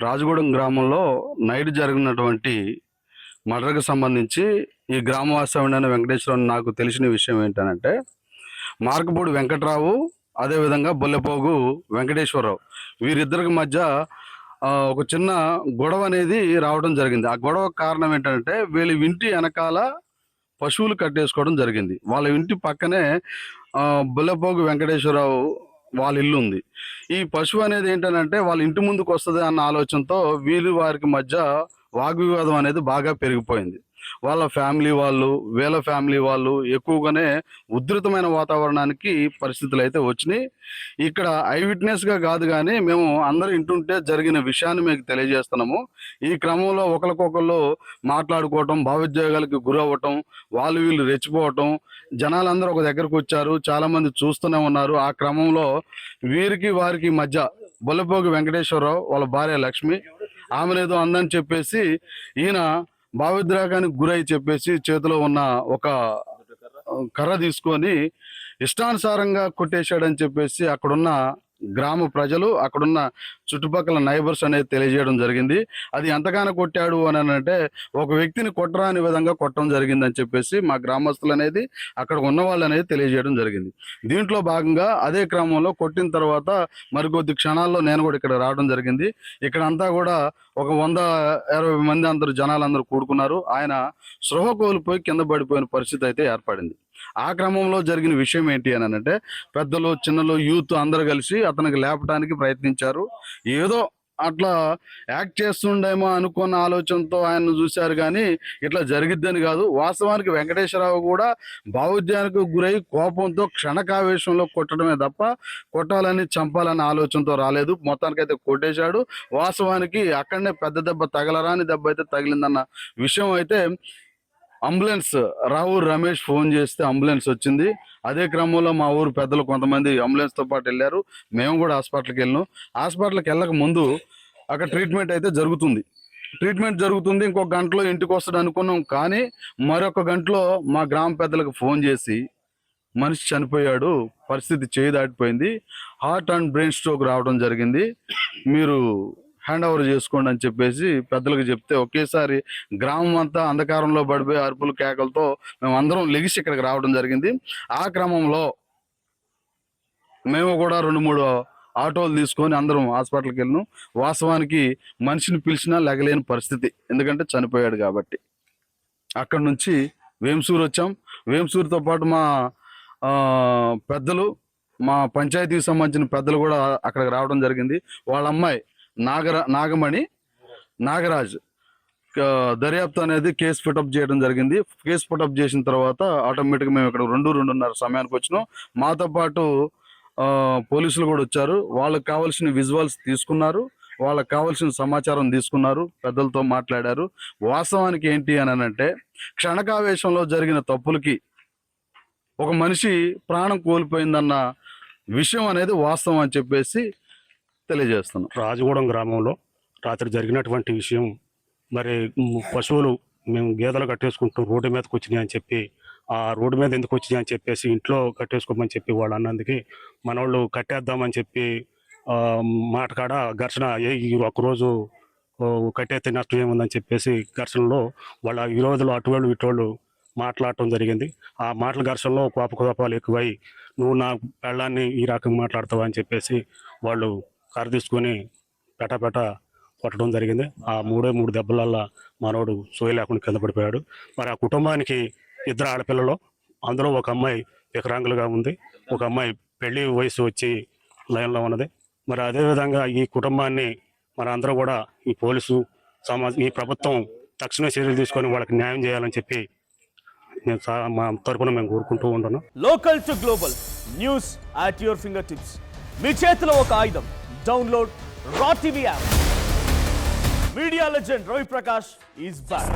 రాజగూడెం గ్రామంలో నైట్ జరిగినటువంటి మర్డర్‌కి సంబంధించి ఈ గ్రామవాస్తవుడైన వెంకటేశ్వరరావు నాకు తెలిసిన విషయం ఏంటనంటే, మార్కపూడి వెంకట్రావు, అదేవిధంగా బొల్లెపోగు వెంకటేశ్వరరావు వీరిద్దరికి మధ్య ఒక చిన్న గొడవ అనేది రావడం జరిగింది. ఆ గొడవకు కారణం ఏంటంటే, వీళ్ళ ఇంటి వెనకాల పశువులు కట్టేసుకోవడం జరిగింది. వాళ్ళ ఇంటి పక్కనే బొల్లెపోగు వెంకటేశ్వరరావు వాళ్ళ ఇల్లు ఉంది. ఈ పశువు అనేది ఏంటనంటే వాళ్ళ ఇంటి ముందుకు వస్తుంది అన్న ఆలోచనతో వారికి మధ్య వాగ్వివాదం అనేది బాగా పెరిగిపోయింది. వాళ్ళ ఫ్యామిలీ వాళ్ళు, వీళ్ళ ఫ్యామిలీ వాళ్ళు ఎక్కువగానే ఉధృతమైన వాతావరణానికి పరిస్థితులు అయితే వచ్చినాయి. ఇక్కడ ఐ విట్నెస్గా కాదు కానీ మేము అందరూ ఇంటుంటే జరిగిన విషయాన్ని మీకు తెలియజేస్తున్నాము. ఈ క్రమంలో ఒకరికొకళ్ళు మాట్లాడుకోవటం, భావోద్వేగాలకు గురవ్వటం, వాళ్ళు వీళ్ళు రెచ్చిపోవటం, జనాలందరూ ఒక దగ్గరకు వచ్చారు, చాలామంది చూస్తూనే ఉన్నారు. ఆ క్రమంలో వారికి మధ్య బొల్లపోగి వెంకటేశ్వరరావు వాళ్ళ భార్య లక్ష్మి ఆమెనేదో అందని చెప్పేసి ఈయన భావోద్రేకానికి గురై చెప్పేసి చేతిలో ఉన్న ఒక కర్ర తీసుకొని ఇష్టానుసారంగా కొట్టేశాడని చెప్పేసి అక్కడున్న గ్రామ ప్రజలు, అక్కడున్న చుట్టుపక్కల నైబర్స్ అనేది తెలియజేయడం జరిగింది. అది ఎంతగానో కొట్టాడు అని అంటే ఒక వ్యక్తిని కొట్టరాని విధంగా కొట్టడం జరిగిందని చెప్పేసి మా గ్రామస్తులు అనేది అక్కడ ఉన్న వాళ్ళు అనేది తెలియజేయడం జరిగింది. దీంట్లో భాగంగా అదే క్రమంలో కొట్టిన తర్వాత మరికొద్ది క్షణాల్లో నేను కూడా ఇక్కడ రావడం జరిగింది. ఇక్కడ అంతా కూడా ఒక 120 మంది అందరూ జనాలందరూ కూడుకున్నారు. ఆయన స్పృహ కోల్పోయి కింద పడిపోయిన పరిస్థితి అయితే ఏర్పడింది. ఆ క్రమంలో జరిగిన విషయం ఏంటి అని అంటే, పెద్దలు, చిన్నలు, యూత్ అందరూ కలిసి అతనికి లేపడానికి ప్రయత్నించారు. ఏదో అట్లా యాక్ట్ చేస్తుండేమో అనుకున్న ఆలోచనతో ఆయన్ను చూశారు కానీ ఇట్లా జరిగిద్దని కాదు. వాస్తవానికి వెంకటేశ్వరరావు కూడా భావోద్యానికి గురై కోపంతో క్షణకావేశంలో కొట్టడమే తప్ప కొట్టాలని, చంపాలని ఆలోచనతో రాలేదు. మొత్తానికైతే కొట్టేశాడు. వాస్తవానికి అక్కడనే పెద్ద దెబ్బ, తగలరాని దెబ్బ అయితే తగిలిందన్న విషయం అయితే అంబులెన్స్ రావూరు రమేష్ ఫోన్ చేస్తే అంబులెన్స్ వచ్చింది. అదే క్రమంలో మా ఊరు పెద్దలు కొంతమంది అంబులెన్స్తో పాటు వెళ్ళారు. మేము కూడా హాస్పిటల్కి వెళ్ళాం. హాస్పిటల్కి వెళ్ళక ముందు అక్కడ ట్రీట్మెంట్ అయితే జరుగుతుంది. ఇంకొక గంటలో ఇంటికి వస్తాడు అనుకున్నాం. కానీ మరొక గంటలో మా గ్రామ పెద్దలకు ఫోన్ చేసి మనిషి చనిపోయాడు, పరిస్థితి చేయి దాటిపోయింది, హార్ట్ అండ్ బ్రెయిన్ స్ట్రోక్ రావడం జరిగింది, మీరు హ్యాండ్ ఓవర్ చేసుకోండి అని చెప్పేసి పెద్దలకు చెప్తే ఒకేసారి గ్రామం అంతా అంధకారంలో పడిపోయి అరుపులు, కేకలతో మేము అందరం లెగిసి ఇక్కడికి రావడం జరిగింది. ఆ క్రమంలో మేము కూడా 2-3 ఆటోలు తీసుకొని అందరం హాస్పిటల్కి వెళ్ళినాం. వాస్తవానికి మనిషిని పిలిచినా లెగలేని పరిస్థితి, ఎందుకంటే చనిపోయాడు కాబట్టి. అక్కడి నుంచి వేంసూరు వచ్చాం. వేంసూరుతో పాటు మా పెద్దలు, మా పంచాయతీకి సంబంధించిన పెద్దలు కూడా అక్కడికి రావడం జరిగింది. వాళ్ళ అమ్మాయి నాగమణి నాగరాజ్ దర్యాప్తు అనేది కేసు పుటప్ చేయడం జరిగింది. కేసు పుటప్ చేసిన తర్వాత ఆటోమేటిక్గా మేము ఇక్కడ 2-2:30 సమయానికి వచ్చినాం. మాతో పాటు పోలీసులు కూడా వచ్చారు. వాళ్ళకి కావాల్సిన విజువల్స్ తీసుకున్నారు, వాళ్ళకి కావాల్సిన సమాచారం తీసుకున్నారు, పెద్దలతో మాట్లాడారు. వాస్తవానికి ఏంటి అని అంటే, క్షణకావేశంలో జరిగిన తప్పులకి ఒక మనిషి ప్రాణం కోల్పోయిందన్న విషయం అనేది వాస్తవం అని చెప్పేసి తెలియజేస్తున్నాం. రాజగూడెం గ్రామంలో రాత్రి జరిగినటువంటి విషయం, మరి పశువులు మేము గేదెలు కట్టేసుకుంటూ రోడ్డు మీదకి వచ్చినాయి అని చెప్పి, ఆ రోడ్డు మీద ఎందుకు వచ్చినాయి అని చెప్పేసి ఇంట్లో కట్టేసుకోమని చెప్పి వాళ్ళు అన్నందుకు మనోళ్ళు కట్టేద్దామని చెప్పి మాటకాడ ఘర్షణ, ఈ ఒక్కరోజు కట్టేస్తే నష్టం ఏముందని చెప్పేసి ఘర్షణలో వాళ్ళ విరోధులు అటువాళ్ళు ఇటువాళ్ళు మాట్లాడటం జరిగింది. ఆ మాటల ఘర్షణలో కోపాలు ఎక్కువై, నువ్వు నా పెళ్ళాన్ని ఈ రకంగా మాట్లాడతావా అని చెప్పేసి వాళ్ళు కర్ర తీసుకొని పెట కొట్టడం జరిగింది. ఆ 3 దెబ్బలల్లా మనోడు సోయి లేకుండా కింద పడిపోయాడు. మరి ఆ కుటుంబానికి 2 ఆడపిల్లలు, అందులో ఒక అమ్మాయి వికరాంగులుగా ఉంది, ఒక అమ్మాయి పెళ్లి వయసు వచ్చి లైన్లో ఉన్నది. మరి అదేవిధంగా ఈ కుటుంబాన్ని మన అందరూ కూడా ఈ పోలీసు ఈ ప్రభుత్వం తక్షణ చర్యలు తీసుకొని వాళ్ళకి న్యాయం చేయాలని చెప్పి నేను మా తరపున మేము కోరుకుంటూ ఉంటాను. Local to global news at your finger tips. మీ చేతిలో ఒక ఆయుధం. Download Raw TV app. Media legend Ravi Prakash is back.